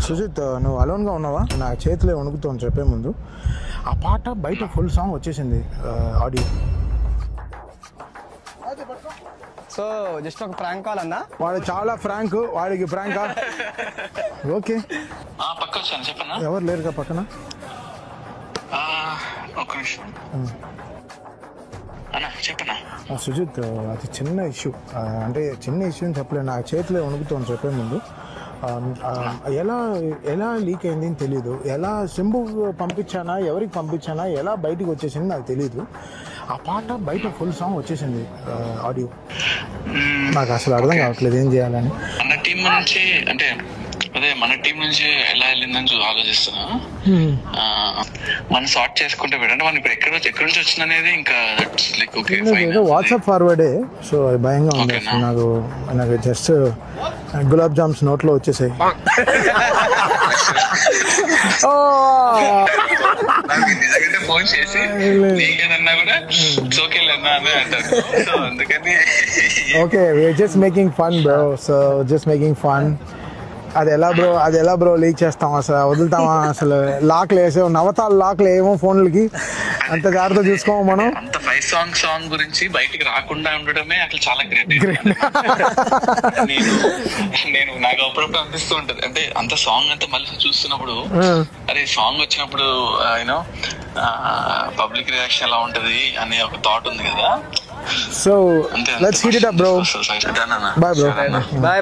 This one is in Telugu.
సుజిత్, నువ్వు అలోన్గా ఉన్నావా? నా చేతిలో వణుకుతోంది చెప్పే ముందు. ఆ పాట బయట ఫుల్ సాంగ్ వచ్చేసింది, ఆడియో. సో జస్ట్ ఒక ప్రాంక్ కాల్ అన్నా. వాడు చాలా ఫ్రాంక్, వాడికి ఫ్రాంకా? ఓకే, పక్క వచ్చాను చెప్పన్నా. ఎవరు లేరుగా పక్కన? ఒక్క నిమిషం అన్నా చెప్పన్నా. సుజిత్, అది చిన్న ఇష్యూ, అంటే చిన్న ఇష్యూ అని చెప్పలేదు. నా చేతిలో వణుకుతోంది చెప్పే ముందు. ఎలా ఎలా లీక్ అయింది అని తెలీదు. ఎలా సింబు పంపించానా, ఎవరికి పంపించానా, ఎలా బయటికి వచ్చేసింది నాకు తెలీదు. ఆ పాట బయట ఫుల్ సాంగ్ వచ్చేసింది, ఆడియో. నాకు అసలు అర్థం కావట్లేదు ఏం చేయాలని. మన టీం నుంచి అంటే అదే మన టీం నుంచి ఎలా వెళ్ళిందని ఆలోచిస్తున్నా. మనం సార్ట్ చేసుకుంటే అంటే మనం ఇప్పుడు ఎక్కడి నుంచి వచ్చింది అనేది ఇంకా వాట్సాప్ ఫార్వర్డే. సో అది భయంగా ఉంది అసలు. నాకు జస్ట్ గులాబ్ జామ్స్ నోట్లో వచ్చేసాయి. ఫోన్ చేసి నీకేదన్నా కూడా సోకేళ్ళన్నా అని అంటారు. సో అందుకని okay, just making fun bro. So just making fun. అది ఎలా బ్రో లీక్ చేస్తాం? అసలు వదులుతామా? అసలు లాక్లు వేసే నవతాలు లాక్లు ఏమో ఫోన్లకి, అంత జాగ్రత్త చూసుకోము మనం. అంత 5 సాంగ్ గురించి బయటికి రాకుండా ఉండడమే అసలు చాలా గ్రేట్. నేను నాకు అప్పుడప్పుడు అనిపిస్తూ ఉంటది, అంటే అంత సాంగ్ అంతా మళ్ళీ చూస్తున్నప్పుడు అరే సాంగ్ వచ్చినప్పుడు యూనో పబ్లిక్ రియాక్షన్ ఎలా ఉంటది అనే ఒక థాట్ ఉంది కదా. So let's heat it up bro. Bye bro. Bye.